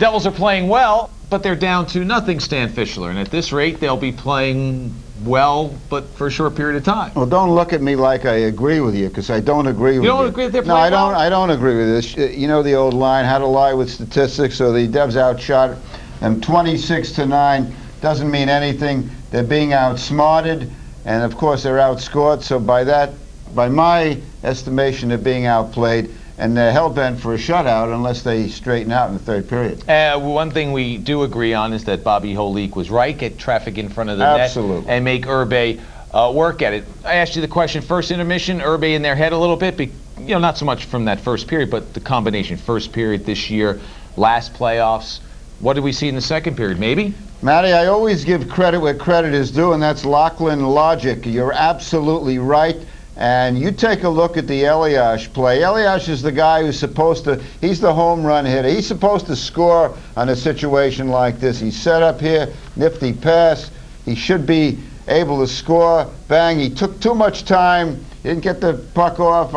Devils are playing well, but they're down 2-0, Stan Fischler. And at this rate, they'll be playing well, but for a short period of time. Well, don't look at me like I agree with you, because I don't agree with you. You don't agree that they're No, playing well? I don't agree with this. You know the old line, how to lie with statistics, so the Devs outshot them 26-9. Doesn't mean anything. They're being outsmarted, and of course they're outscored, so by my estimation, they're being outplayed, and they're hell-bent for a shutout unless they straighten out in the third period. One thing we do agree on is that Bobby Holik was right. Get traffic in front of the net and make Urbe work at it. I asked you the question, first intermission, Urbe in their head a little bit, not so much from that first period, but the combination first period this year, last playoffs. What did we see in the second period? Maybe? Matty, I always give credit where credit is due, and that's Lachlan logic. You're absolutely right. And you take a look at the Eliash play. Eliash is the guy who's supposed to, he's the home run hitter. He's supposed to score on a situation like this. He's set up here, nifty pass. He should be able to score. Bang, he took too much time. Didn't get the puck off.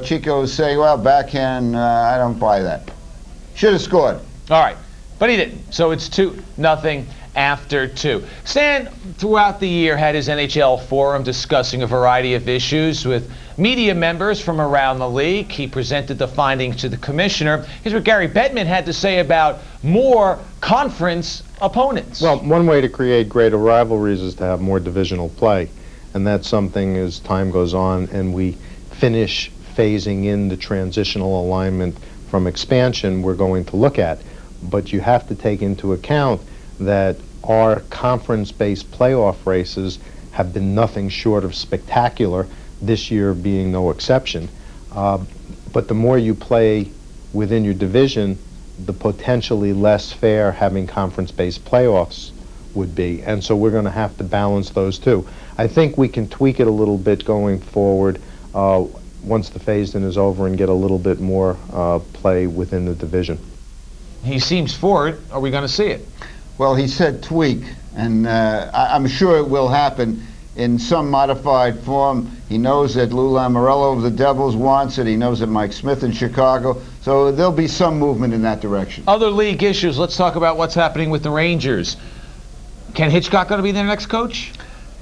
Chico was saying, well, backhand, I don't buy that. Should have scored. All right, but he didn't. So it's 2-0 after 2. Stan, throughout the year, had his NHL forum discussing a variety of issues with media members from around the league. He presented the findings to the commissioner. Here's what Gary Bettman had to say about more conference opponents. Well, one way to create greater rivalries is to have more divisional play, and that's something as time goes on and we finish phasing in the transitional alignment from expansion we're going to look at. But you have to take into account that our conference-based playoff races have been nothing short of spectacular, this year being no exception. But the more you play within your division, the potentially less fair having conference-based playoffs would be. And so we're going to have to balance those two. I think we can tweak it a little bit going forward once the phase-in is over and get a little bit more play within the division. He seems for it. Are we going to see it? Well, he said tweak, and I'm sure it will happen in some modified form. He knows that Lou Lamoriello of the Devils wants it. He knows that Mike Smith in Chicago. So there'll be some movement in that direction. Other league issues. Let's talk about what's happening with the Rangers. Ken Hitchcock going to be their next coach?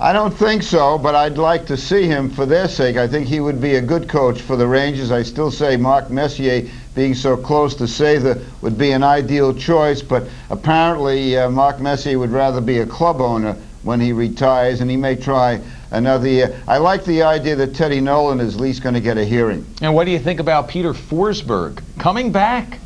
I don't think so, but I'd like to see him for their sake. I think he would be a good coach for the Rangers. I still say Mark Messier, being so close to Sather, would be an ideal choice, but apparently Mark Messier would rather be a club owner when he retires, and he may try another year. I like the idea that Teddy Nolan is at least going to get a hearing. And what do you think about Peter Forsberg coming back?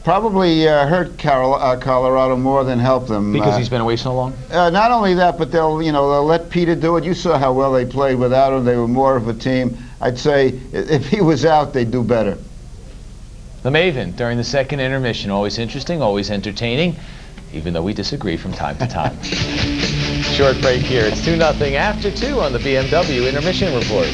Probably hurt Colorado more than help them. Because he's been away so long? Not only that, but they'll let Peter do it. You saw how well they played without him. They were more of a team. I'd say if he was out, they'd do better. The Maven during the second intermission. Always interesting, always entertaining, even though we disagree from time to time. Short break here. It's 2-0 after 2 on the BMW Intermission Report.